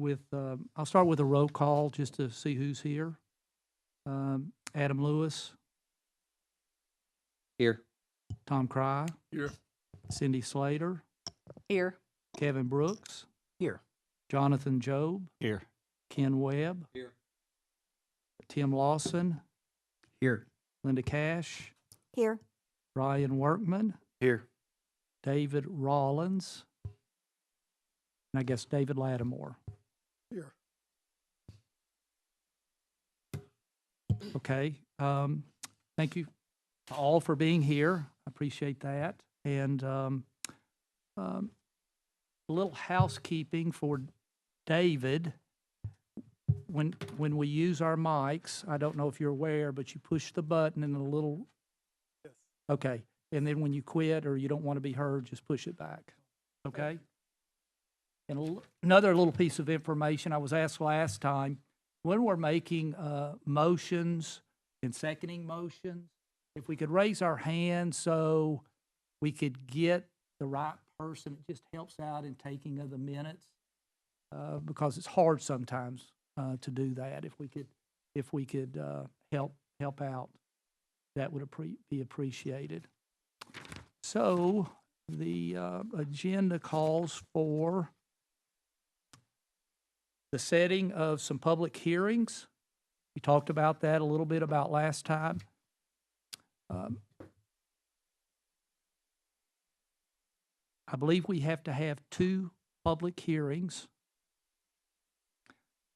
with, I'll start with a roll call just to see who's here. Adam Lewis, Here. Tom Cry, Here. Cindy Slater, Here. Kevin Brooks, Here. Jonathan Job, Here. Ken Webb, Here. Tim Lawson, Here. Linda Cash, Here. Brian Workman, Here. David Rollins, and I guess David Lattimore. Here. Okay. Thank you all for being here. I appreciate that. And a little housekeeping for David. When we use our mics, I don't know if you're aware, but you push the button and a little. Yes. Okay. And then when you quit or you don't want to be heard, just push it back. Okay? And another little piece of information I was asked last time, when we're making motions and seconding motions, if we could raise our hand so we could get the right person, it just helps out in taking of the minutes because it's hard sometimes to do that. If we could help out, that would be appreciated. So the agenda calls for the setting of some public hearings. We talked about that a little bit about last time. I believe we have to have 2 public hearings.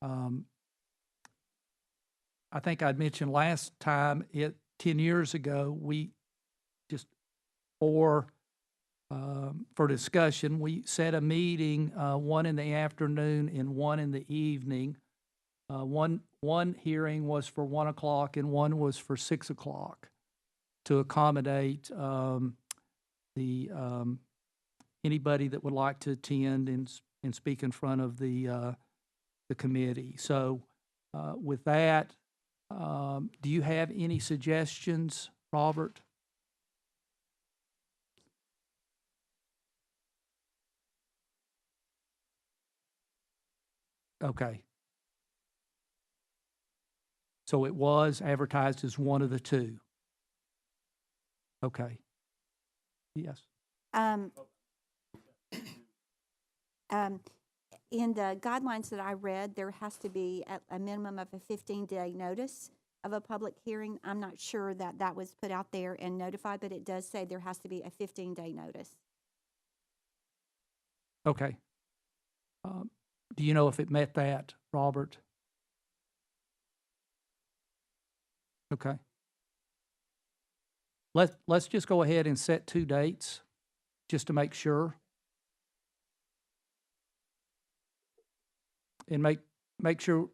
I think I'd mentioned last time, 10 years ago, we just, for discussion, we set a meeting, 1 in the afternoon and 1 in the evening. One hearing was for 1 o'clock and 1 was for 6 o'clock to accommodate anybody that would like to attend and speak in front of the committee. So with that, do you have any suggestions, Robert? Okay. So it was advertised as one of the 2. Okay. Yes. In the guidelines that I read, there has to be a minimum of a 15-day notice of a public hearing. I'm not sure that that was put out there and notified, but it does say there has to be a 15-day notice. Okay. Do you know if it met that, Robert? Okay. Let's just go ahead and set 2 dates, just to make sure. And make sure.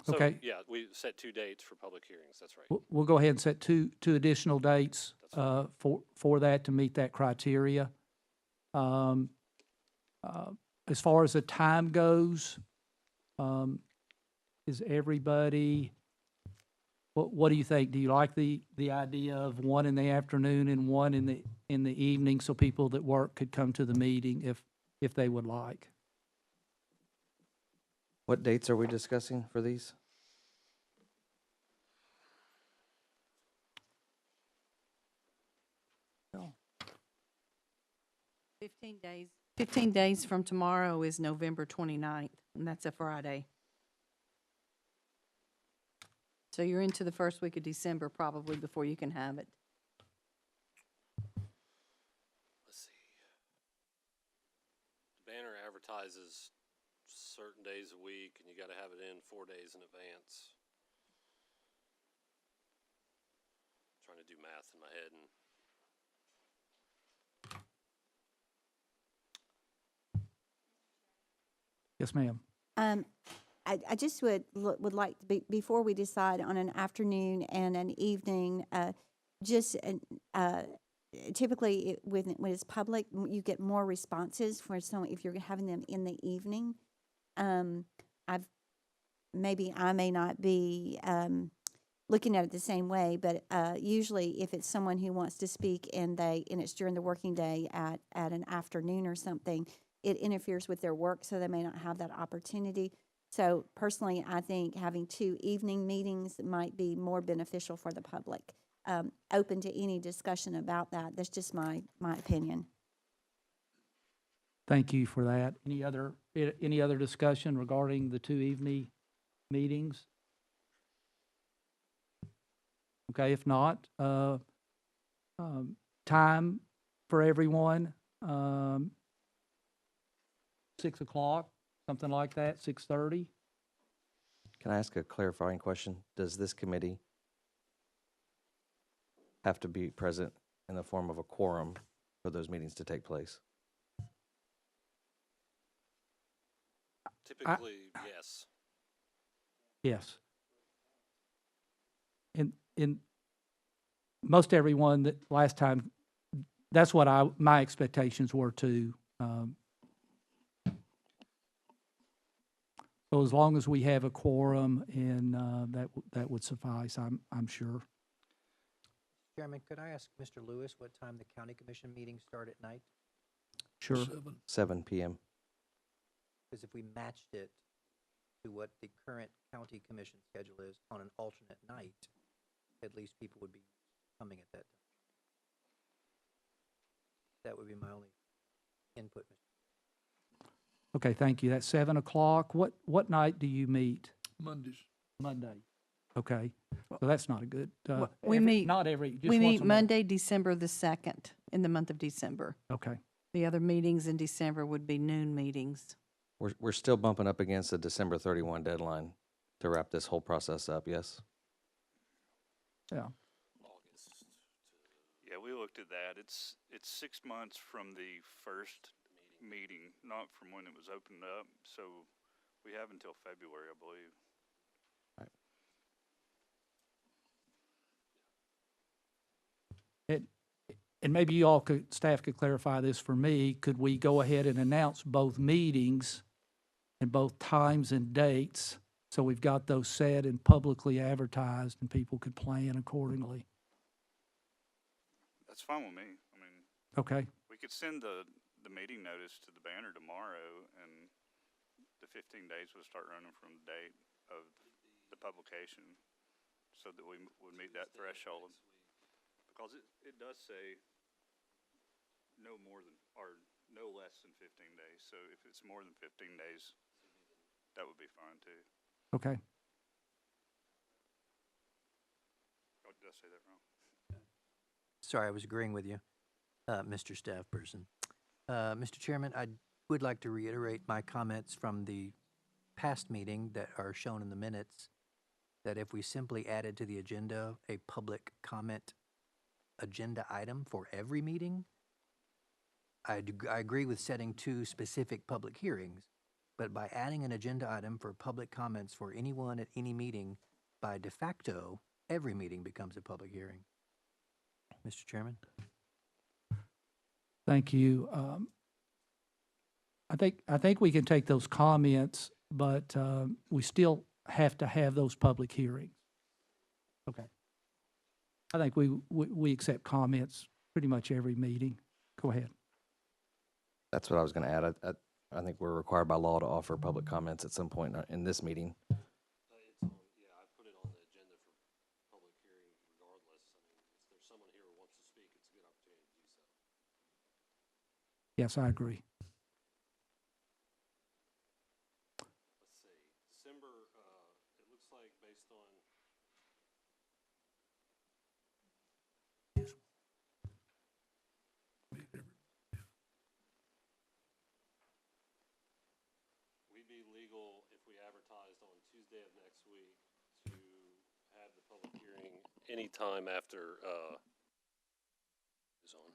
So, Okay. yeah, we set 2 dates for public hearings, that's right. We'll go ahead and set two additional dates for that to meet that criteria. As far as the time goes, is everybody, what do you think? Do you like the idea of 1 in the afternoon and 1 in the evening so people that work could come to the meeting if they would like? What dates are we discussing for these? No. 15 days from tomorrow is November 29th, and that's a Friday. So you're into the first week of December probably before you can have it. Let's see. The banner advertises certain days a week, and you got to have it in 4 days in advance. I'm trying to do math in my head. Yes, ma'am. I just would like to before we decide on an afternoon and an evening, typically when it's public, you get more responses for someone if you're having them in the evening. I've, maybe I may not be, looking at it the same way, but, usually if it's someone who wants to speak and it's during the working day at an afternoon or something, it interferes with their work, so they may not have that opportunity. So personally, I think having 2 evening meetings might be more beneficial for the public. Open to any discussion about that. That's just my opinion. Thank you for that. Any other discussion regarding the 2 evening meetings? Okay, if not, time for everyone, 6 o'clock, something like that, 6:30? Can I ask a clarifying question? Does this committee have to be present in the form of a quorum for those meetings to take place? Typically, yes. Yes. In most everyone that last time, that's what my expectations were too. So as long as we have a quorum and that would suffice, I'm sure. Chairman, could I ask Mr. Lewis what time the county commission meetings start at night? Sure. 7 p.m. Because if we matched it to what the current county commission schedule is on an alternate night, at least people would be coming at that time. That would be my only input, Mr. Okay, thank you. That's 7 o'clock. What night do you meet? Mondays. Monday. Okay, so that's not a good, We meet- not every, just We once meet a month. Monday, December the 2nd, in the month of December. Okay, The other meetings in December would be noon meetings. We're still bumping up against the December 31 deadline to wrap this whole process up, yes? yeah. August. Yeah, we looked at that. It's 6 months from the first meeting, not from when it was opened up. So we have until February, I believe. And maybe you all could, staff could clarify this for me. Could we go ahead and announce both meetings and both times and dates? So we've got those set and publicly advertised and people could plan accordingly. That's fine with me. I mean, Okay, we could send the meeting notice to the banner tomorrow, and the 15 days would start running from the date of the publication, so that we would meet that threshold. Because it does say no more than, or no less than 15 days. So if it's more than 15 days, that would be fine too. okay. Oh, did I say that wrong? Sorry, I was agreeing with you, Mr. Staff Person. Mr. Chairman, I would like to reiterate my comments from the past meeting that are shown in the minutes, that if we simply added to the agenda a public comment agenda item for every meeting, I agree with setting 2 specific public hearings, but by adding an agenda item for public comments for anyone at any meeting, by de facto, every meeting becomes a public hearing. Mr. Chairman? Thank you. I think we can take those comments, but we still have to have those public hearings. Okay. I think we accept comments pretty much every meeting. Go ahead. That's what I was going to add. I think we're required by law to offer public comments at some point in this meeting. It's on, yeah, I put it on the agenda for public hearing regardless. I mean, if there's someone here who wants to speak, it's a good opportunity to do so. Yes, I agree. Let's see, December, it looks like based on, we'd be legal if we advertised on Tuesday of next week to have the public hearing anytime after, is on.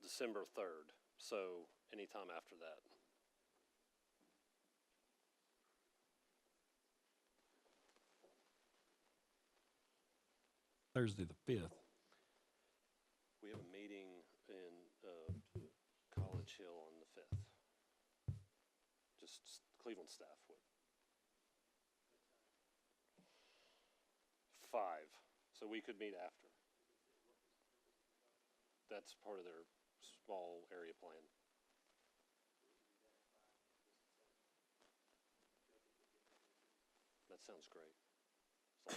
December 3rd, so anytime after that. Thursday the 5th. We have a meeting in Cleveland staff would. 5, so we could meet after. That's part of their small area plan. That sounds great. As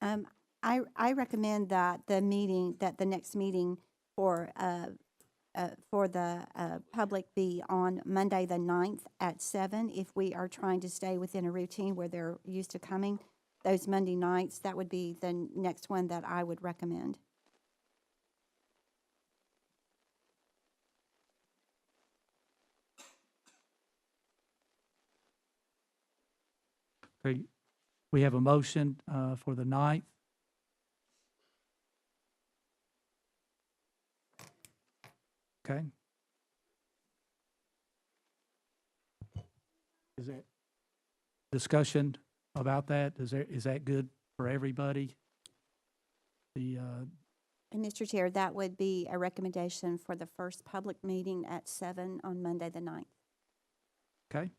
long as- I recommend that the next meeting for the public be on Monday, the 9th at 7. If we are trying to stay within a routine where they're used to coming, those Monday nights, that would be the next one that I would recommend. Okay, we have a motion for the 9th. Okay. Is there discussion about that? Is that good for everybody? And Mr. Chair, that would be a recommendation for the first public meeting at 7 on Monday, the 9th. Okay.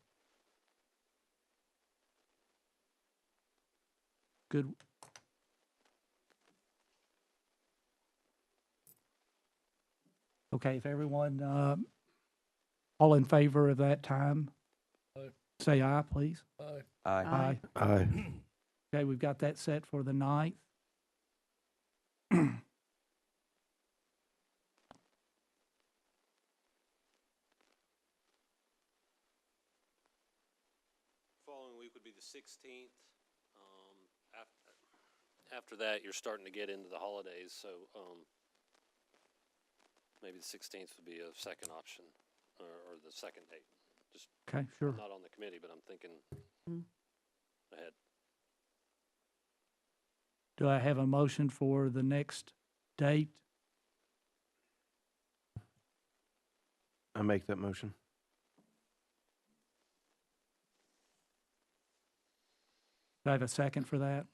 Good. Okay, if everyone, all in favor of that time, say aye, please. Aye. Aye. Okay, we've got that set for the 9th. Following week would be the 16th. After that, you're starting to get into the holidays, so maybe the 16th would be a second option, or the second date. Just Okay, sure. I'm not on the committee, but I'm thinking ahead. Do I have a motion for the next date? I make that motion. Do I have a second for that?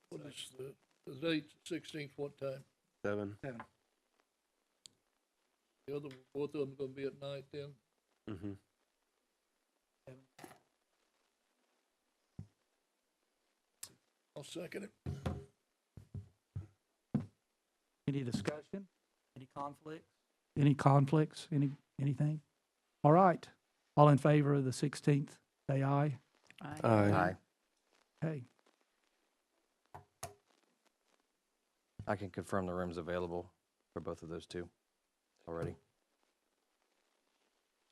What is the date, 16th, what time? 7. The other, both of them gonna be at night then? Mm-hmm. I'll second it. Any discussion? Any conflicts? Any conflicts? Anything? All right. All in favor of the 16th, say aye. Aye. Okay. I can confirm the room's available for both of those two already.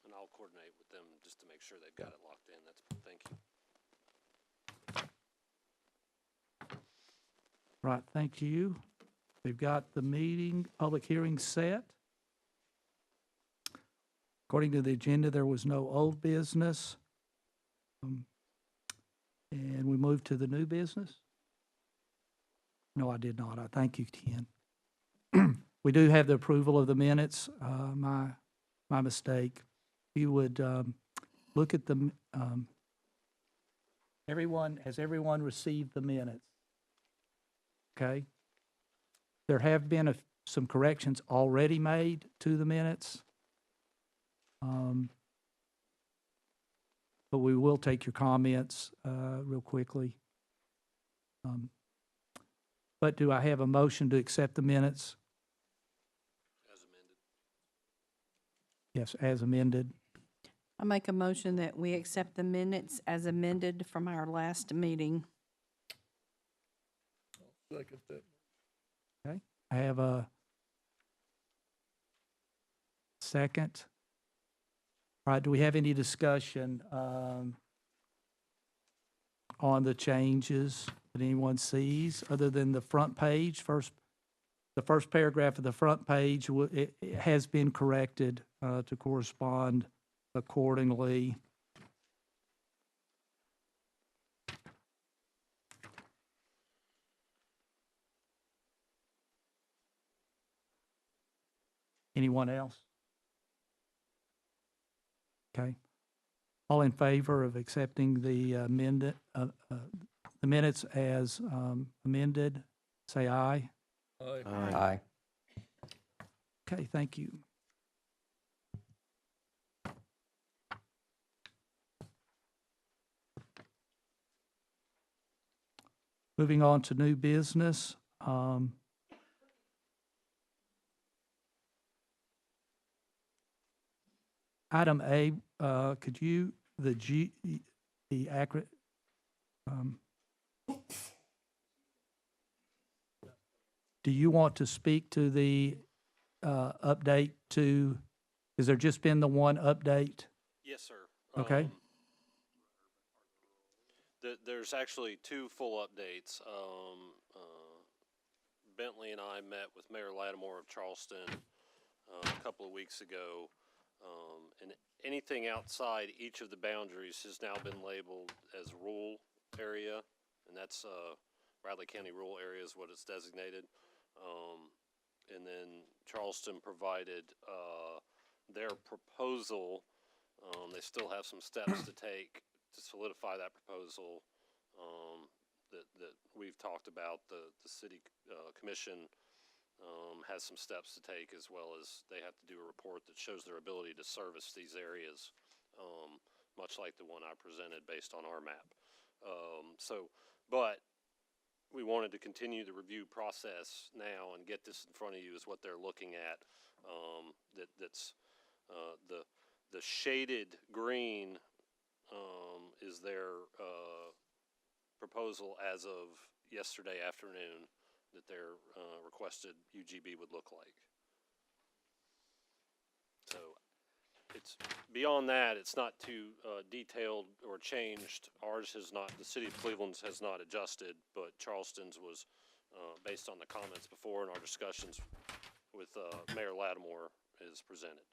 And I'll coordinate with them just to make sure they've got it locked in. That's, thank you. Right, thank you. We've got the meeting, public hearing set. According to the agenda, there was no old business. And we moved to the new business? No, I did not. I thank you, Ken. We do have the approval of the minutes, my mistake. You would look at the, has everyone received the minutes? Okay. There have been some corrections already made to the minutes. But we will take your comments real quickly. But do I have a motion to accept the minutes? As amended. Yes, as amended. I make a motion that we accept the minutes as amended from our last meeting. Second that. Okay. I have a second. All right, do we have any discussion on the changes that anyone sees, other than the front page? The first paragraph of the front page, it has been corrected to correspond accordingly. Anyone else? Okay. All in favor of accepting the the minutes as amended, say aye. Aye. Aye. Okay, thank you. Moving on to new business. Item A, could you, the accurate, do you want to speak to the update to, has there just been the one update? Yes, sir. Okay. There's actually two full updates. Bentley and I met with Mayor Lattimore of Charleston a couple of weeks ago, and anything outside each of the boundaries has now been labeled as rural area, and that's Bradley County rural area is what it's designated. And then Charleston provided their proposal. They still have some steps to take to solidify that proposal that we've talked about. The city commission has some steps to take, as well as they have to do a report that shows their ability to service these areas, much like the one I presented based on our map. But we wanted to continue the review process now and get this in front of you is what they're looking at. That's the shaded green is their proposal as of yesterday afternoon that their requested UGB would look like. So it's beyond that, it's not too detailed or changed. Ours has not, the city of Cleveland's has not adjusted, but Charleston's was based on the comments before and our discussions with Mayor Lattimore is presented.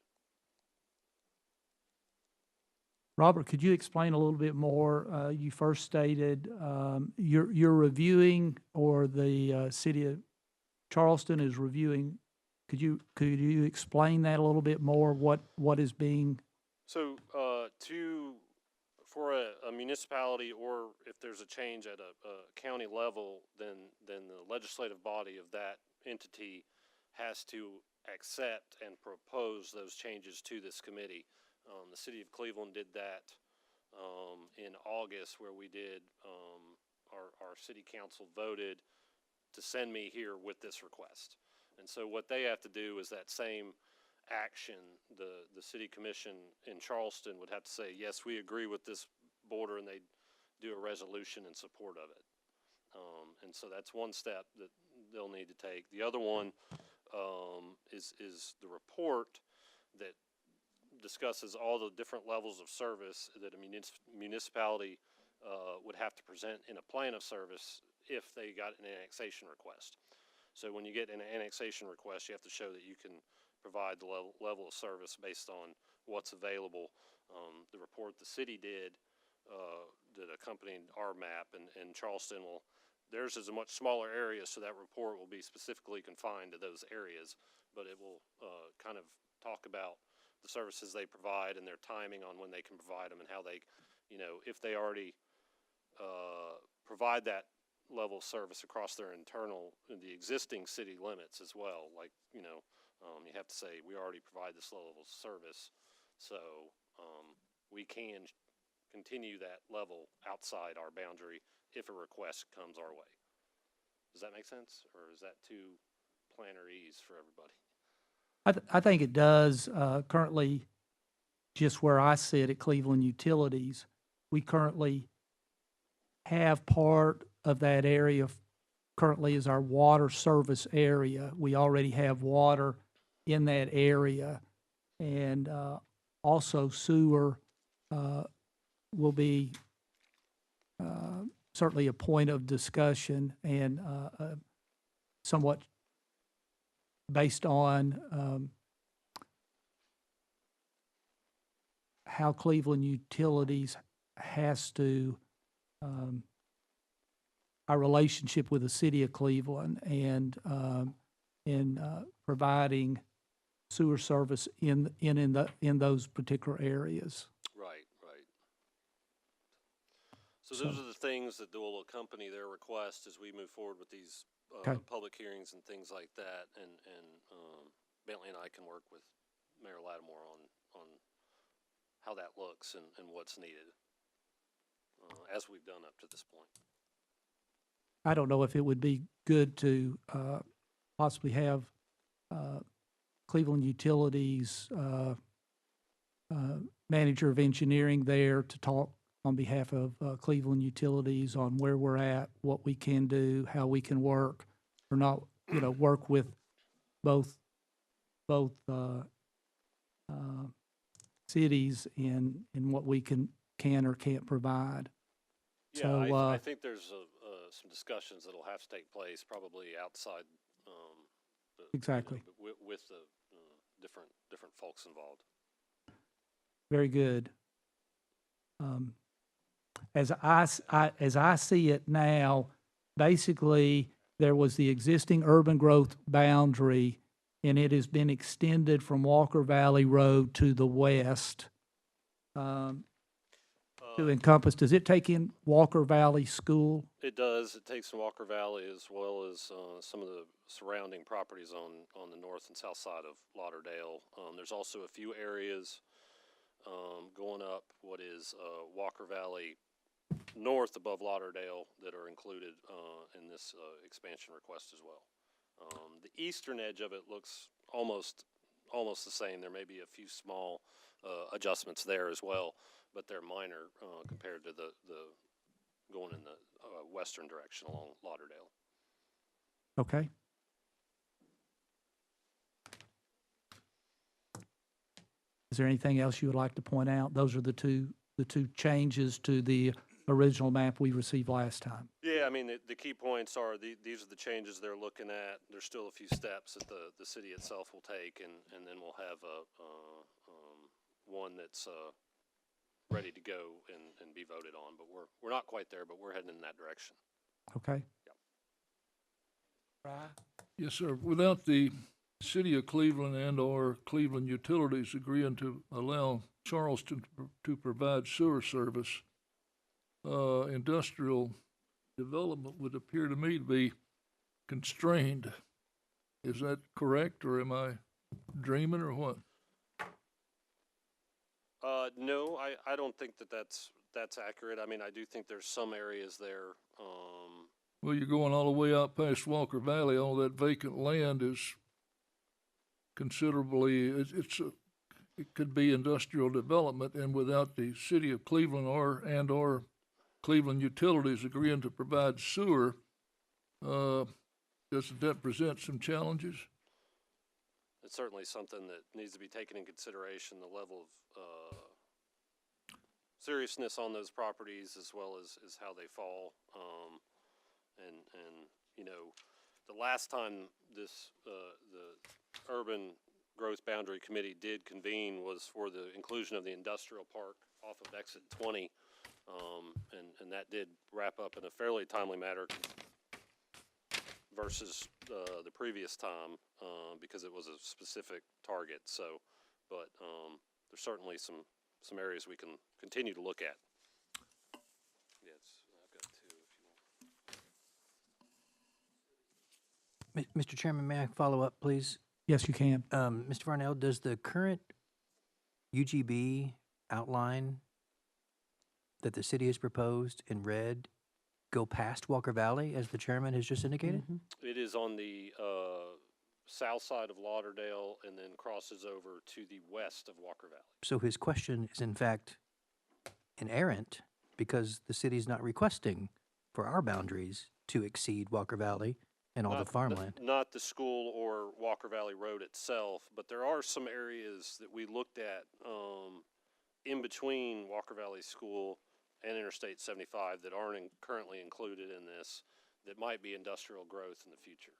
Robert, could you explain a little bit more? You first stated you're reviewing, or the city of Charleston is reviewing. Could you explain that a little bit more? What is being? So for a municipality, or if there's a change at a county level, then the legislative body of that entity has to accept and propose those changes to this committee. The city of Cleveland did that in August, where we did, our city council voted to send me here with this request. And so what they have to do is that same action. The city commission in Charleston would have to say, yes, we agree with this border, and they do a resolution in support of it. And so that's one step that they'll need to take. The other one is the report that discusses all the different levels of service that a municipality would have to present in a plan of service if they got an annexation request. So when you get an annexation request, you have to show that you can provide the level of service based on what's available. The report the city did that accompanied our map, and Charleston theirs is a much smaller area, so that report will be specifically confined to those areas, but it will kind of talk about the services they provide and their timing on when they can provide them, and how they, if they already provide that level of service across their the existing city limits as well. Like, you have to say, we already provide this level of service, so we can continue that level outside our boundary if a request comes our way. Does that make sense, or is that too planar-ease for everybody? I think it does. Currently, just where I sit at Cleveland Utilities, we currently have part of that area currently is our water service area. We already have water in that area, and also sewer will be certainly a point of discussion, and somewhat based on how Cleveland Utilities has to, our relationship with the city of Cleveland, and in providing sewer service in those particular areas. Right. So those are the things that will accompany their request as we move forward with these Okay. public hearings and things like that. And Bentley and I can work with Mayor Lattimore on how that looks and what's needed, as we've done up to this point. I don't know if it would be good to possibly have Cleveland Utilities manager of engineering there to talk on behalf of Cleveland Utilities on where we're at, what we can do, how we can work, or not, work with both cities in what we can or can't provide. Yeah, So, I think there's some discussions that'll have to take place probably outside, Exactly. with the different folks involved. Very good. As I see it now, basically, there was the existing urban growth boundary, and it has been extended from Walker Valley Road to the west to encompass. Does it take in Walker Valley School? It does. It takes in Walker Valley as well as some of the surrounding properties on the north and south side of Lauderdale. There's also a few areas going up what is Walker Valley north above Lauderdale that are included in this expansion request as well. The eastern edge of it looks almost the same. There may be a few small adjustments there as well, but they're minor compared to the going in the western direction along Lauderdale. Okay. Is there anything else you would like to point out? Those are the two changes to the original map we received last time. Yeah, I mean, the key points are these are the changes they're looking at. There's still a few steps that the city itself will take, and then we'll have one that's ready to go and be voted on. But we're not quite there, but we're heading in that direction. Okay. Yep. Yes, sir. Without the City of Cleveland and/or Cleveland Utilities agreeing to allow Charleston to provide sewer service, industrial development would appear to me to be constrained. Is that correct, or am I dreaming, or what? No, I don't think that's accurate. I mean, I do think there's some areas there. Well, you're going all the way out past Walker Valley. All that vacant land is considerably, it could be industrial development, and without the City of Cleveland or Cleveland Utilities agreeing to provide sewer, doesn't that present some challenges? It's certainly something that needs to be taken in consideration, the level of seriousness on those properties as well as how they fall. And you know, the last time this the Urban Growth Boundary Committee did convene was for the inclusion of the industrial park off of exit 20, and that did wrap up in a fairly timely manner versus the previous time because it was a specific target. So, but there's certainly some areas we can continue to look at. Yes, I've got two if you want. Mr. Chairman, may I follow up, please? Yes, you can. Mr. Varnell, does the current UGB outline that the city has proposed in red go past Walker Valley, as the chairman has just indicated? It is on the south side of Lauderdale and then crosses over to the west of Walker Valley. So his question is in fact inerrant because the city's not requesting for our boundaries to exceed Walker Valley and all the farmland. Not the school or Walker Valley Road itself, but there are some areas that we looked at in between Walker Valley School and Interstate 75 that aren't currently included in this that might be industrial growth in the future.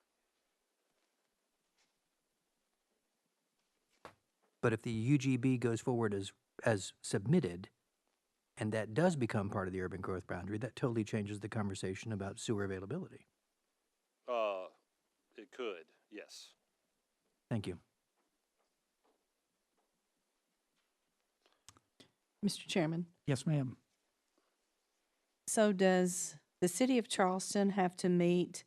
But if the UGB goes forward as submitted, and that does become part of the urban growth boundary, that totally changes the conversation about sewer availability. It could, yes. Thank you. Mr. Chairman, Yes, ma'am. so does the city of Charleston have to meet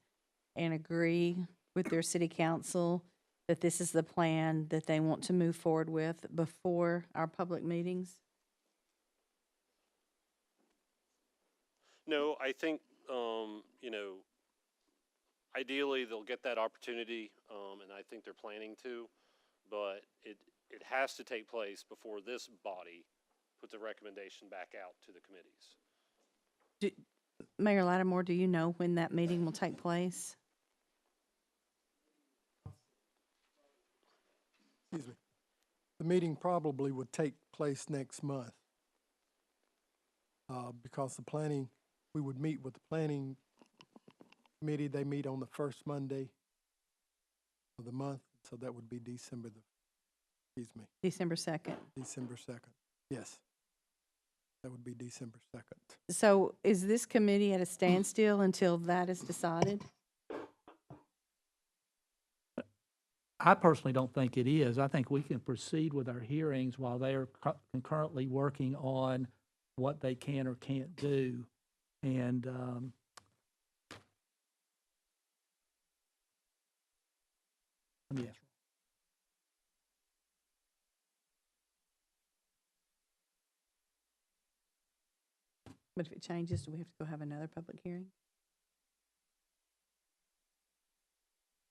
and agree with their city council that this is the plan that they want to move forward with before our public meetings? No, I think, you know, ideally they'll get that opportunity, and I think they're planning to, but it has to take place before this body puts a recommendation back out to the committees. Mayor Lattimore, do you know when that meeting will take place? Excuse me. The meeting probably would take place next month. Because the planning, we would meet with the planning committee. They meet on the first Monday of the month, so that would be December 2nd. December 2nd. Yes. That would be December 2nd. So is this committee at a standstill until that is decided? I personally don't think it is. I think we can proceed with our hearings while they are concurrently working on what they can or can't do. And let me ask. But if it changes, do we have to go have another public hearing?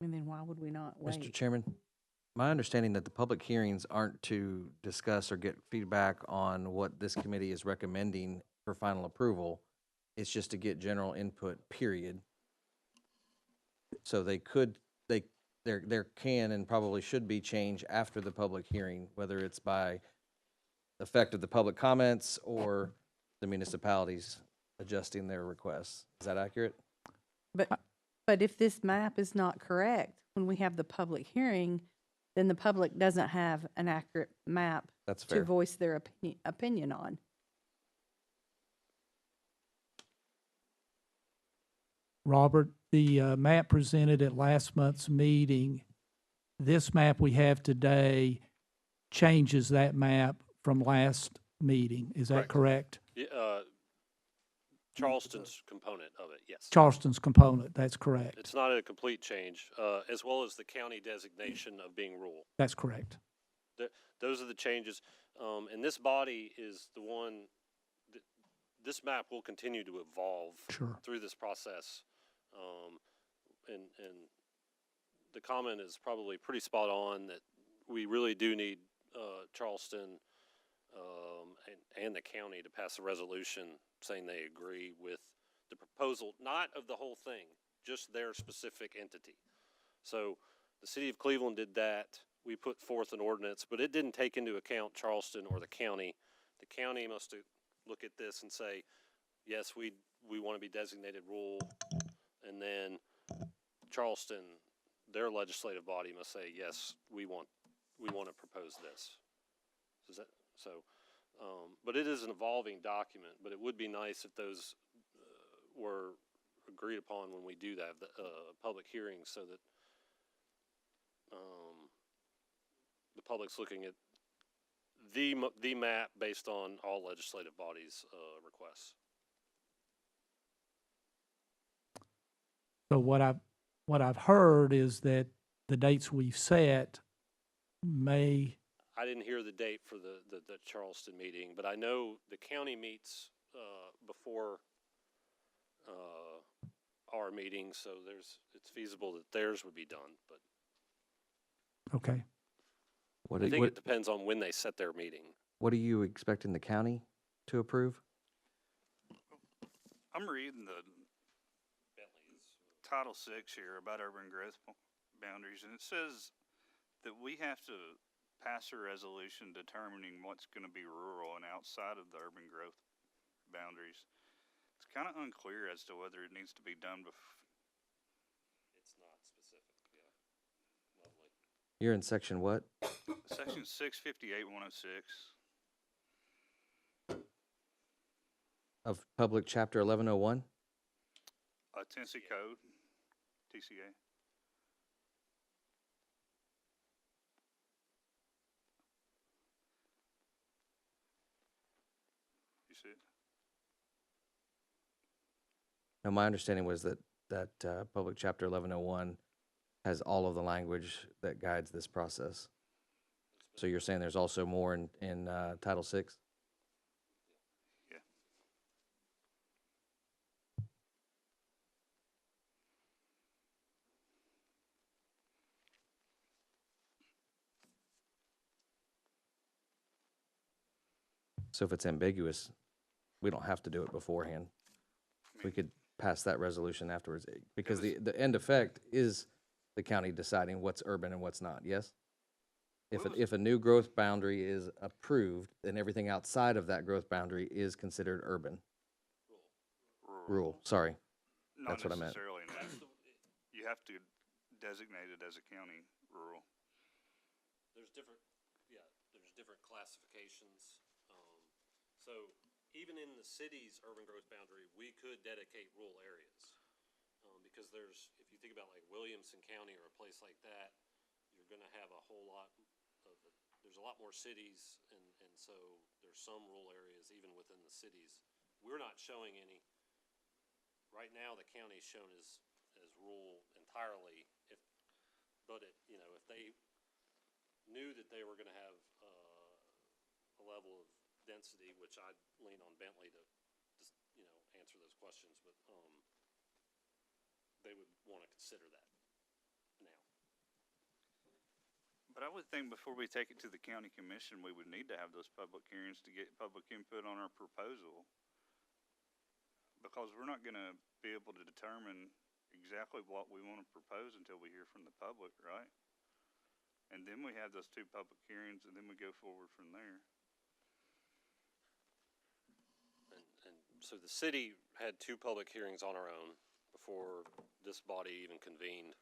And then why would we not wait? Mr. Chairman, my understanding that the public hearings aren't to discuss or get feedback on what this committee is recommending for final approval. It's just to get general input, period. So there can and probably should be change after the public hearing, whether it's by effect of the public comments or the municipalities adjusting their requests. Is that accurate? But if this map is not correct, when we have the public hearing, then the public doesn't have an accurate map That's to fair. voice their opinion on. Robert, the map presented at last month's meeting, this map we have today changes that map from last meeting. Is that correct? Yeah, Charleston's component of it, yes. Charleston's component, that's correct. It's not a complete change, as well as the county designation of being rural. That's correct. Those are the changes. And this body is the one, this map will continue to evolve Sure. through this process. And the comment is probably pretty spot on that we really do need Charleston and the county to pass a resolution saying they agree with the proposal, not of the whole thing, just their specific entity. So the city of Cleveland did that. We put forth an ordinance, but it didn't take into account Charleston or the county. The county must look at this and say, yes, we want to be designated rural. And then Charleston, their legislative body must say, yes, we want to propose this. Is that so? But it is an evolving document. But it would be nice if those were agreed upon when we do that public hearings, so that the public's looking at the map based on all legislative bodies' requests. So what I've heard is that the dates we've set may, I didn't hear the date for the Charleston meeting, but I know the county meets before our meeting, so it's feasible that theirs would be done. But okay. I think it depends on when they set their meeting. What are you expecting the county to approve? I'm reading the Title VI here about urban growth boundaries, and it says that we have to pass a resolution determining what's going to be rural and outside of the urban growth boundaries. It's kind of unclear as to whether it needs to be done before. It's not specific, yeah. Lovely. You're in section what? Section 658-106. Of Public Chapter 1101? Tennessee Code, TCA. You see it? No, my understanding was that Public Chapter 1101 has all of the language that guides this process. So you're saying there's also more in Title VI? Yeah. So if it's ambiguous, we don't have to do it beforehand. We could pass that resolution afterwards, because the end effect is the county deciding what's urban and what's not, yes? If a new growth boundary is approved, then everything outside of that growth boundary is considered urban. Rural, sorry. Not That's what I meant. necessarily. No. You have to designate it as a county rural. There's different classifications. So even in the city's urban growth boundary, we could dedicate rural areas. Because if you think about like Williamson County or a place like that, you're gonna have a whole lot there's a lot more cities, and so there's some rural areas even within the cities. We're not showing any. Right now, the county's shown as rural entirely. If they knew that they were going to have a level of density, which I'd lean on Bentley to just answer those questions, but they would want to consider that now. But I would think before we take it to the county commission, we would need to have those public hearings to get public input on our proposal. Because we're not gonna be able to determine exactly what we want to propose until we hear from the public, right? And then we have those 2 public hearings, and then we go forward from there. And so the city had 2 public hearings on our own before this body even convened,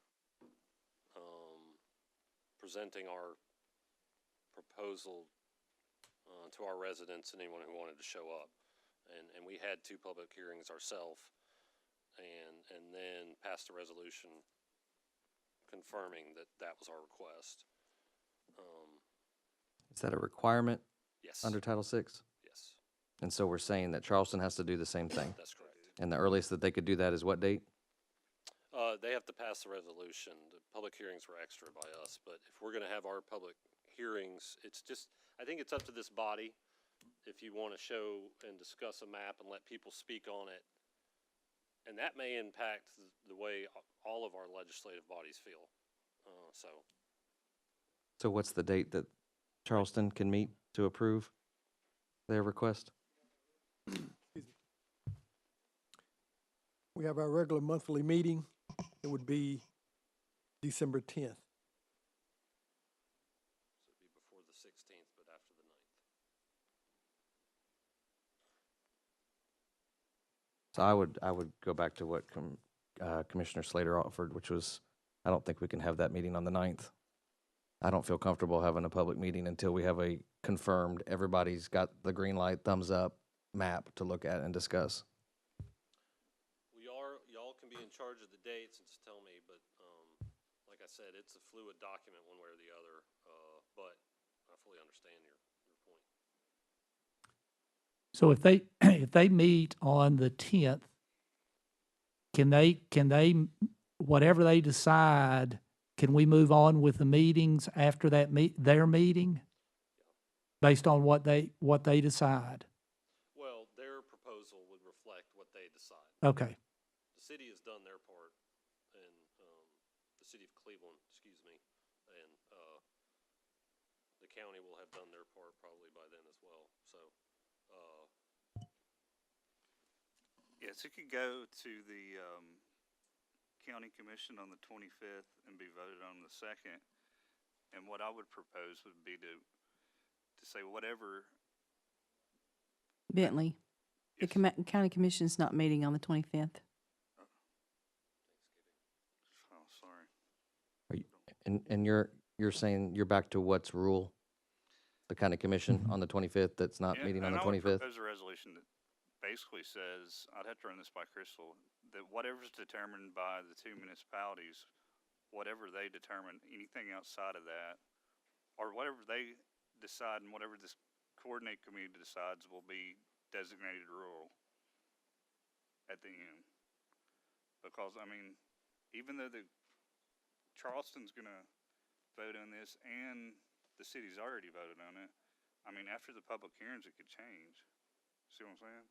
presenting our proposal to our residents and anyone who wanted to show up. And we had 2 public hearings ourselves, and then passed a resolution confirming that was our request. Is that a requirement Yes. under Title VI? Yes, And so we're saying that Charleston has to do the same thing? that's correct. And the earliest that they could do that is what date? They have to pass the resolution. The public hearings were extra by us, but if we're gonna have our public hearings, I think it's up to this body if you want to show and discuss a map and let people speak on it. And that may impact the way all of our legislative bodies feel. So what's the date that Charleston can meet to approve their request? We have our regular monthly meeting. It would be December 10th. So it'd be before the 16th, but after the 9th. So I would go back to what Commissioner Slater offered, which was, I don't think we can have that meeting on the 9th. I don't feel comfortable having a public meeting until we have a confirmed, everybody's got the green light, thumbs up map to look at and discuss. Y'all can be in charge of the dates and just tell me, but like I said, it's a fluid document one way or the other, but I fully understand your point. So if they meet on the 10th, can they, whatever they decide, can we move on with the meetings after that their meeting? Based on what they decide? Well, their proposal would reflect what they decide. Okay. The city has done their part, and the city of Cleveland, excuse me, and the county will have done their part probably by then as well. So, Yes, it could go to the county commission on the 25th and be voted on the 2nd. And what I would propose would be to say whatever. Bentley, the Yes. county commission's not meeting on the 25th. Oh, sorry. And you're saying you're back to what's rule? The county commission on the 25th that's not Yeah, meeting on and the I would 25th? propose a resolution that basically says, I'd have to run this by Crystal, that whatever's determined by the 2 municipalities, whatever they determine, anything outside of that, or whatever they decide and whatever this coordinate committee decides will be designated rural at the end. Because, I mean, even though the Charleston's gonna vote on this and the city's already voted on it. I mean, after the public hearings, it could change. See what I'm saying?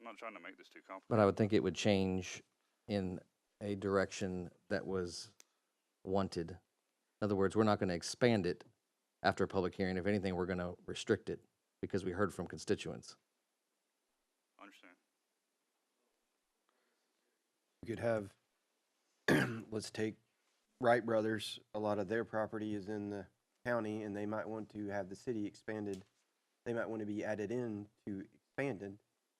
I'm not trying to make this too complicated. But I would think it would change in a direction that was wanted. In other words, we're not going to expand it after a public hearing. If anything, we're going to restrict it because we heard from constituents. Understand? You could have, let's take Wright Brothers, a lot of their property is in the county, and they might want to have the city expanded. They might want to be added in to expanded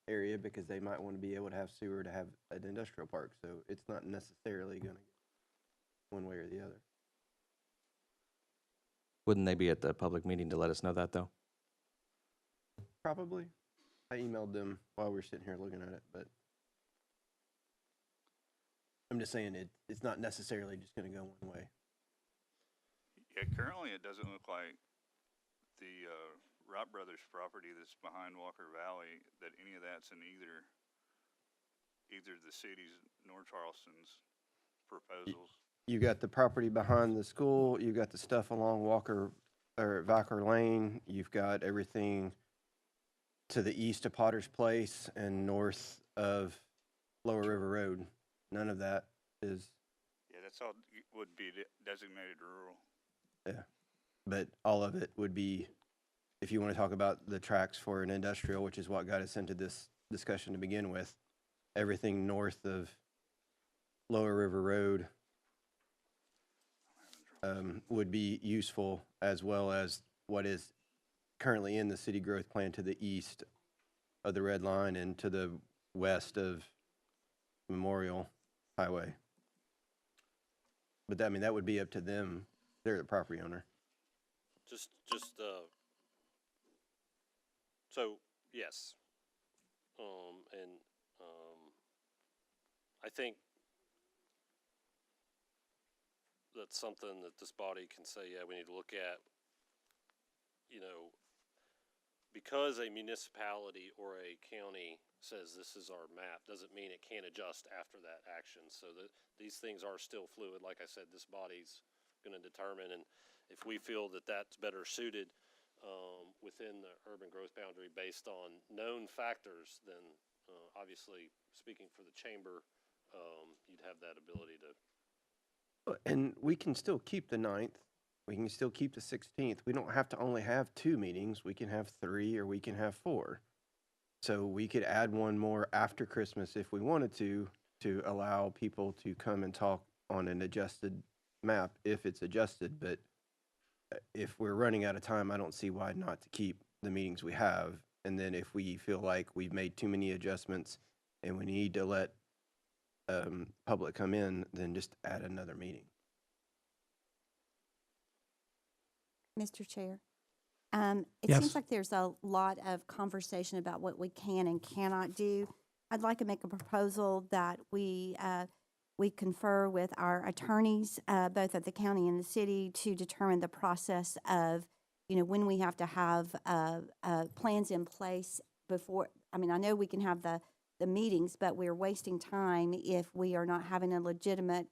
area because they might want to be able to have sewer to have an industrial park. So it's not necessarily going to go one way or the other. Wouldn't they be at the public meeting to let us know that, though? Probably. I emailed them while we were sitting here looking at it, but I'm just saying it's not necessarily just going to go one way. Yeah, currently it doesn't look like the Wright Brothers property that's behind Walker Valley, that any of that's in either the city's nor Charleston's proposals. You got the property behind the school, you got the stuff along Vicar Lane, you've got everything to the east of Potter's Place and north of Lower River Road. None of that is, Yeah, that's all would be designated rural. yeah, but all of it would be, if you want to talk about the tracks for an industrial, which is what got us into this discussion to begin with, everything north of Lower River Road would be useful, as well as what is currently in the city growth plan to the east of the red line and to the west of Memorial Highway. But that, I mean, that would be up to them. They're the property owner. So, yes. I think that's something that this body can say, yeah, we need to look at, because a municipality or a county says this is our map, doesn't mean it can't adjust after that action. So that these things are still fluid. Like I said, this body's going to determine, and if we feel that that's better suited within the urban growth boundary based on known factors, then obviously, speaking for the chamber, you'd have that ability to. And we can still keep the 9th. We can still keep the 16th. We don't have to only have 2 meetings. We can have 3 or we can have 4. So we could add one more after Christmas if we wanted to allow people to come and talk on an adjusted map if it's adjusted. But if we're running out of time, I don't see why not to keep the meetings we have. And then if we feel like we've made too many adjustments and we need to let public come in, then just add another meeting. Mr. Chair, it Yes. seems like there's a lot of conversation about what we can and cannot do. I'd like to make a proposal that we confer with our attorneys, both at the county and the city, to determine the process of, when we have to have plans in place before. I mean, I know we can have the meetings, but we're wasting time if we are not having a legitimate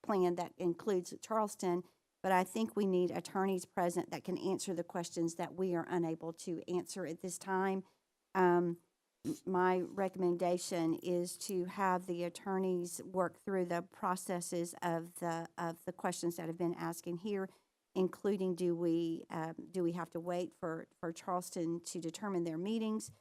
plan that includes Charleston. But I think we need attorneys present that can answer the questions that we are unable to answer at this time. My recommendation is to have the attorneys work through the processes of the questions that have been asking here, including do we have to wait for Charleston to determine their meetings,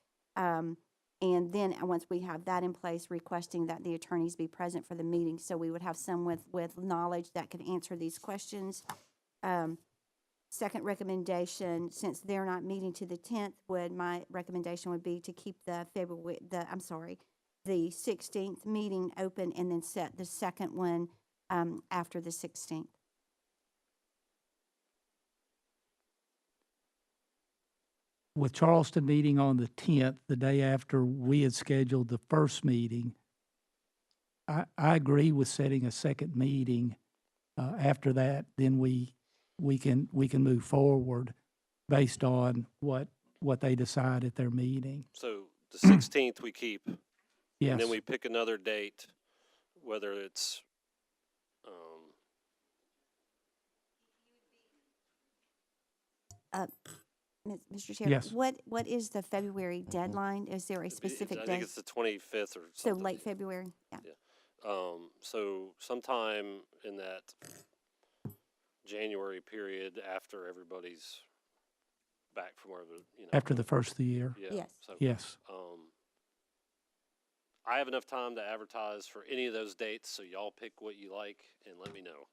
and then once we have that in place, requesting that the attorneys be present for the meeting, so we would have someone with knowledge that could answer these questions. Second recommendation, since they're not meeting to the 10th, my recommendation would be to keep the 16th meeting open and then set the second one after the 16th. With Charleston meeting on the 10th, the day after we had scheduled the first meeting, I agree with setting a second meeting. After that, then we can move forward based on what they decide at their meeting. So the 16th we keep, Yes. and then we pick another date, whether it's Mr. Chair? Yes. What is the February deadline? Is there a specific I day? think it's the 25th or So something. late February? Yeah. So sometime in that January period after everybody's back from wherever, After the first of the year? Yeah. Yes. So, Yes. I have enough time to advertise for any of those dates, so y'all pick what you like and let me know.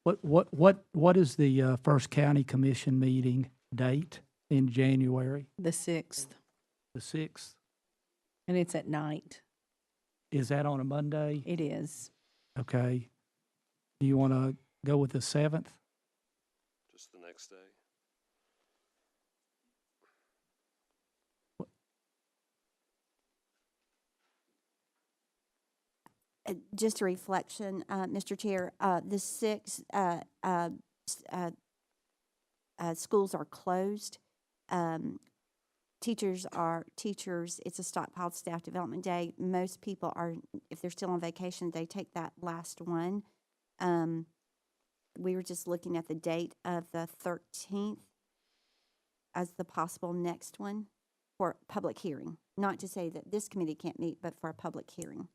But What is the first county commission meeting date in January? The 6th, The 6th? and it's at night. Is that on a Monday? It is. Okay. Do you want to go with the 7th? just the next day. Just a reflection, Mr. Chair, the 6th, schools are closed. Teachers, it's a stockpiled staff development day. Most people are, if they're still on vacation, they take that last one. We were just looking at the date of the 13th as the possible next one for public hearing. Not to say that this committee can't meet, but for a public hearing.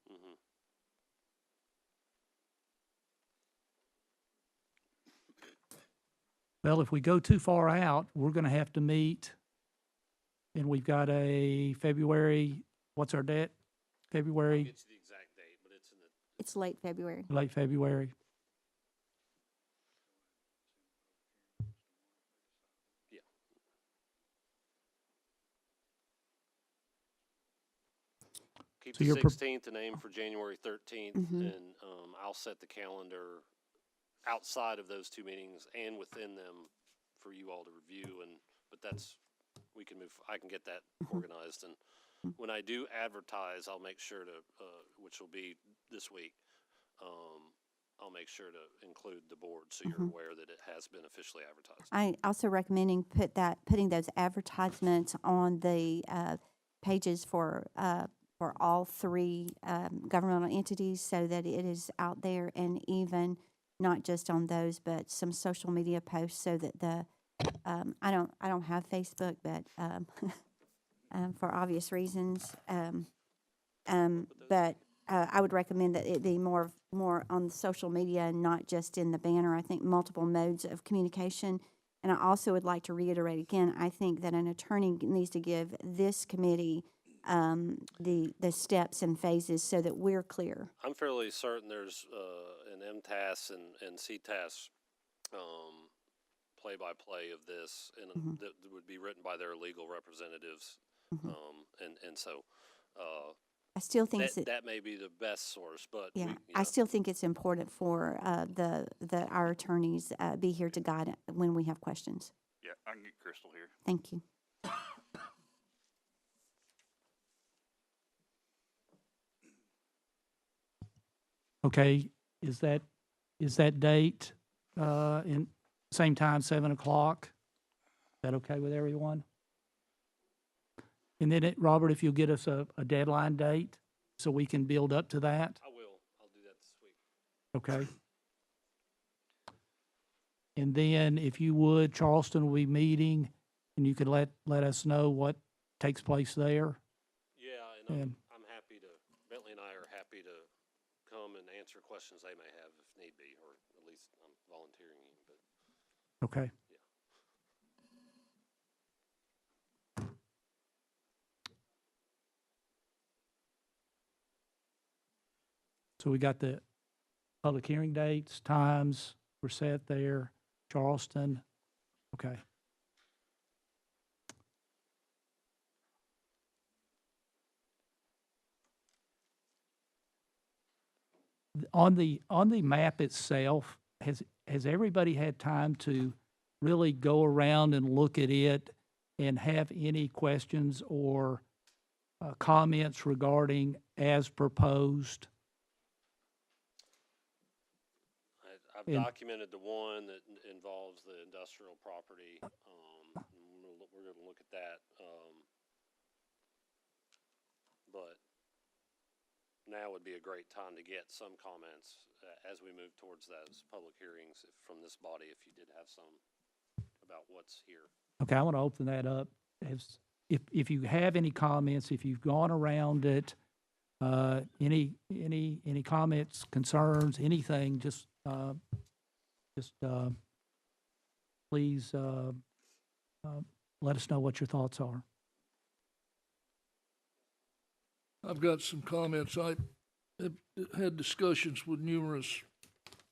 Well, if we go too far out, we're going to have to meet, and we've got a February, what's our date? I'll February, get you the exact date, but it's in the It's late February. late February. Keep So the you're pro- 16th and aim for January 13th, Mhm. and I'll set the calendar outside of those two meetings and within them for you all to review. But we can move. I can get that organized, and when I do advertise, I'll make sure to, which will be this week. I'll make sure to include the board so you're aware that it has been officially advertised. I also recommending putting those advertisements on the pages for all three governmental entities so that it is out there, and even not just on those, but some social media posts so that I don't have Facebook, but for obvious reasons. But I would recommend that it be more on social media and not just in the banner. I think multiple modes of communication. And I also would like to reiterate again, I think that an attorney needs to give this committee the steps and phases so that we're clear. I'm fairly certain there's an MTAS and CTAS play-by-play of this, and that would be written by their legal representatives. And so I still think that may be the best source, but yeah, I still think it's important for that our attorneys be here to guide it when we have questions. Yeah, I can get Crystal here. Thank you. Okay, is that date in same time, 7 o'clock? Is that okay with everyone? And then, Robert, if you'll get us a deadline date so we can build up to that, I will. I'll do that this week. okay? And then, if you would, Charleston will be meeting, and you could let us know what takes place there. Yeah, and And- I'm happy to, Bentley and I are happy to come and answer questions they may have if need be, or at least I'm volunteering you, but Okay. So we got the public hearing dates, times were set there, Charleston. Okay. On the map itself, has everybody had time to really go around and look at it and have any questions or comments regarding as proposed? I've And- documented the one that involves the industrial property. We're gonna look at that. But now would be a great time to get some comments as we move towards those public hearings from this body, if you did have some about what's here. Okay, I want to open that up. If you have any comments, if you've gone around it, any comments, concerns, anything, just please let us know what your thoughts are. I've got some comments. I have had discussions with numerous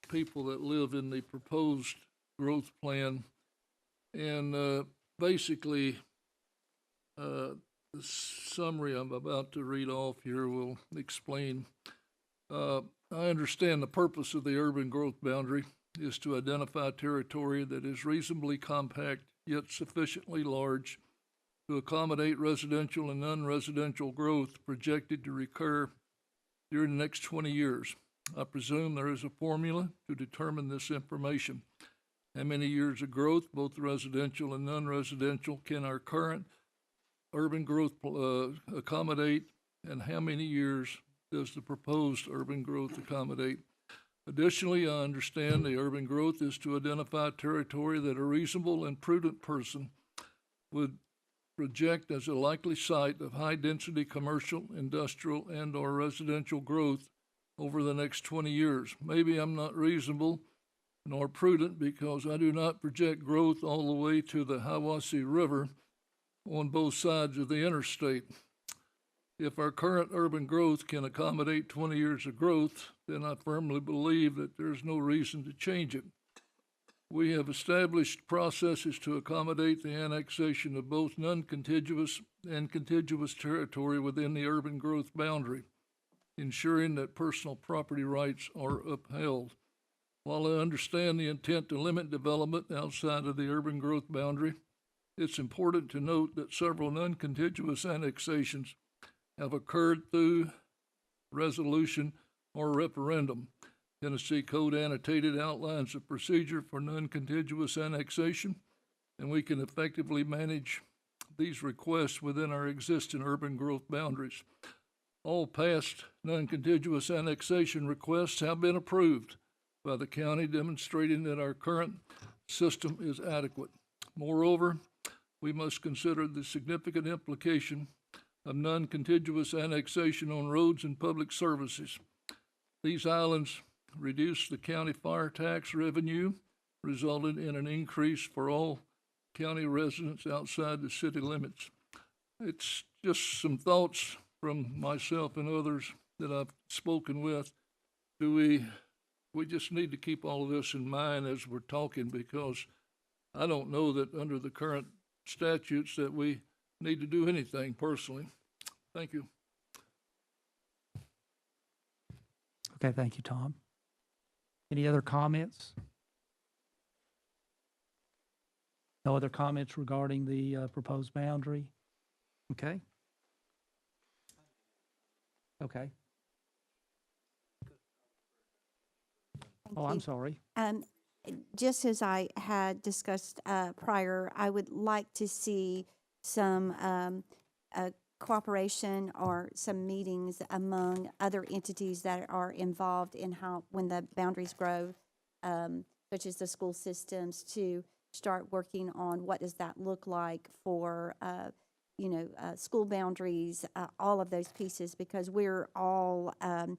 people that live in the proposed growth plan. And basically, the summary I'm about to read off here will explain. I understand the purpose of the urban growth boundary is to identify territory that is reasonably compact yet sufficiently large to accommodate residential and non-residential growth projected to recur during the next 20 years. I presume there is a formula to determine this information. How many years of growth, both residential and non-residential, can our current urban growth accommodate, and how many years does the proposed urban growth accommodate? Additionally, I understand the urban growth is to identify territory that a reasonable and prudent person would project as a likely site of high-density commercial, industrial, and/or residential growth over the next 20 years. Maybe I'm not reasonable nor prudent because I do not project growth all the way to the Hiwassee River on both sides of the interstate. If our current urban growth can accommodate 20 years of growth, then I firmly believe that there's no reason to change it. We have established processes to accommodate the annexation of both non-contiguous and contiguous territory within the urban growth boundary, ensuring that personal property rights are upheld. While I understand the intent to limit development outside of the urban growth boundary, it's important to note that several non-contiguous annexations have occurred through resolution or referendum. Tennessee Code annotated outlines a procedure for non-contiguous annexation, and we can effectively manage these requests within our existing urban growth boundaries. All past non-contiguous annexation requests have been approved by the county, demonstrating that our current system is adequate. Moreover, we must consider the significant implication of non-contiguous annexation on roads and public services. These islands reduce the county fire tax revenue, resulting in an increase for all county residents outside the city limits. It's just some thoughts from myself and others that I've spoken with. We just need to keep all of this in mind as we're talking, because I don't know that under the current statutes that we need to do anything personally. Thank you. Okay, thank you, Tom. Any other comments? No other comments regarding the proposed boundary? Okay. Okay. Oh, I'm sorry. Just as I had discussed prior, I would like to see some cooperation or some meetings among other entities that are involved in when the boundaries grow, such as the school systems, to start working on what does that look like for, school boundaries, all of those pieces, because we're all, and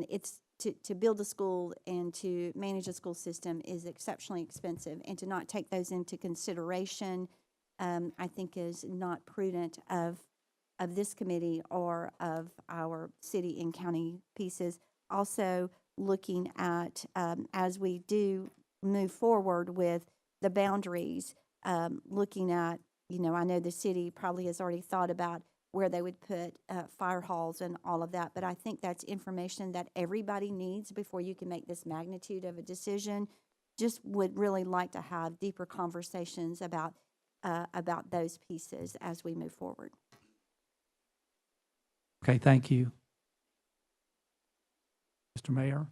it's, to build a school and to manage a school system is exceptionally expensive, and to not take those into consideration, I think is not prudent of this committee or of our city and county pieces. Also, looking at, as we do move forward with the boundaries, looking at, I know the city probably has already thought about where they would put fire halls and all of that, but I think that's information that everybody needs before you can make this magnitude of a decision. Just would really like to have deeper conversations about those pieces as we move forward. Okay, thank you. Mr. Mayor?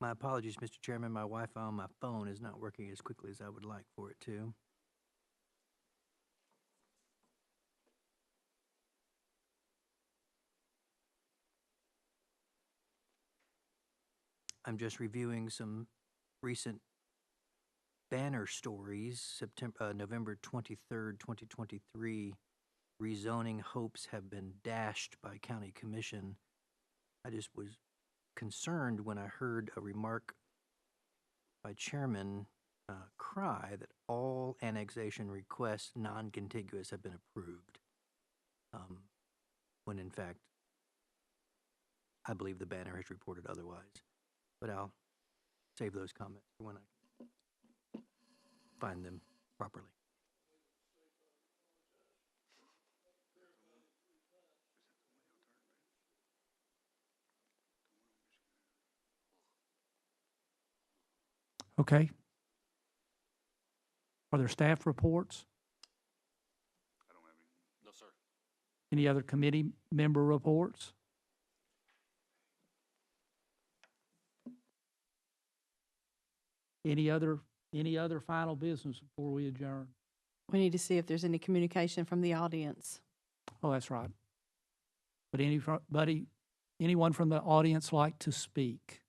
My apologies, Mr. Chairman. My Wi-Fi on my phone is not working as quickly as I would like for it to. I'm just reviewing some recent banner stories. November 23rd, 2023, rezoning hopes have been dashed by county commission. I just was concerned when I heard a remark by Chairman Cry that all annexation requests non-contiguous have been approved, when in fact, I believe the banner has reported otherwise. But I'll save those comments for when I find them properly. Okay. Are there staff reports? I don't have any. No, sir. Any other committee member reports? Any other final business before we adjourn? We need to see if there's any communication from the audience. Oh, that's right. Would anyone from the audience like to speak?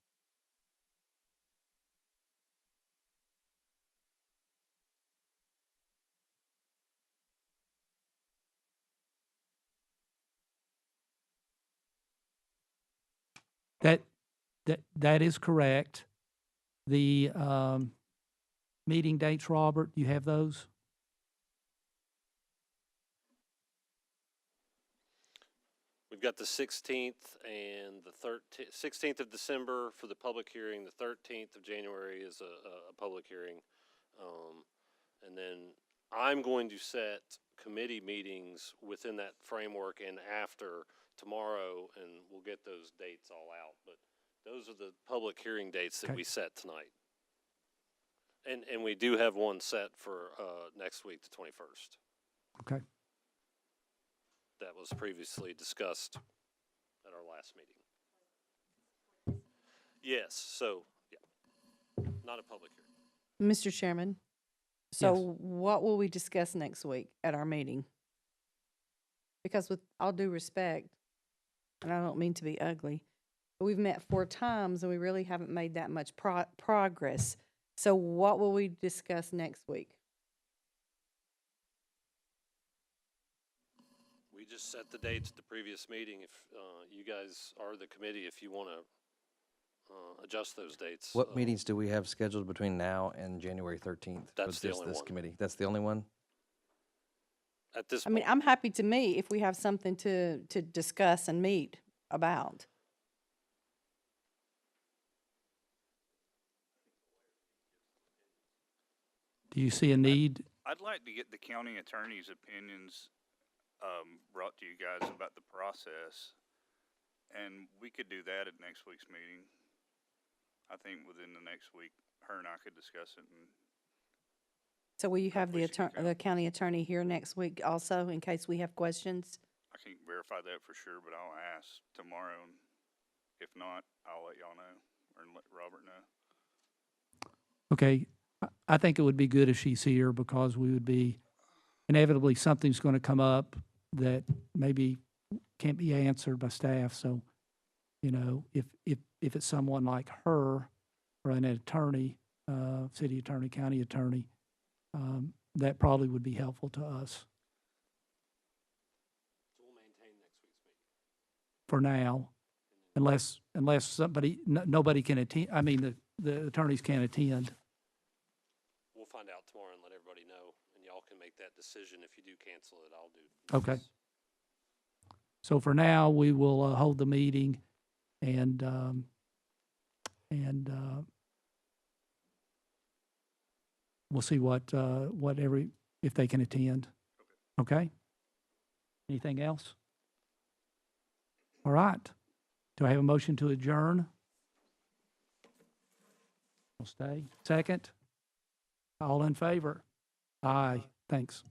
That is correct. The meeting dates, Robert, you have those? We've got the 16th and the 13th, 16th of December for the public hearing. The 13th of January is a public hearing. And then I'm going to set committee meetings within that framework and after tomorrow, and we'll get those dates all out. But those are the public hearing dates that Okay. we set tonight. And we do have one set for next week, the 21st. Okay. That was previously discussed at our last meeting. Yes, so, yeah, not a public hearing. Mr. Chairman, so what will we discuss next week at our meeting? Because with all due respect, and I don't mean to be ugly, but we've met 4 times and we really haven't made that much progress. So what will we discuss next week? We just set the dates at the previous meeting. If you guys are the committee, if you want to adjust those dates. What meetings do we have scheduled between now and January 13th? That's the with only this one. committee? That's the only one? At this I mean, point, I'm happy to meet if we have something to discuss and meet about. Do you see a need? I'd like to get the county attorney's opinions brought to you guys about the process, and we could do that at next week's meeting. I think within the next week, her and I could discuss it. And So will you have the Hopefully she can come. the county attorney here next week also in case we have questions? I can't verify that for sure, but I'll ask tomorrow. And if not, I'll let y'all know or let Robert know. Okay, I think it would be good if she's here because we would be, inevitably, something's going to come up that maybe can't be answered by staff. So, you know, if it's someone like her or an attorney, city attorney, county attorney, that probably would be helpful to us so we'll maintain next week's meeting. for now, unless somebody, nobody can attend, I mean, the attorneys can't attend. We'll find out tomorrow and let everybody know, and y'all can make that decision. If you do cancel it, I'll do. Okay. this. So for now, we will hold the meeting and we'll see if they can attend. Okay? Anything else? All right. Do I have a motion to adjourn? We'll stay. Second? All in favor? Aye. Thanks.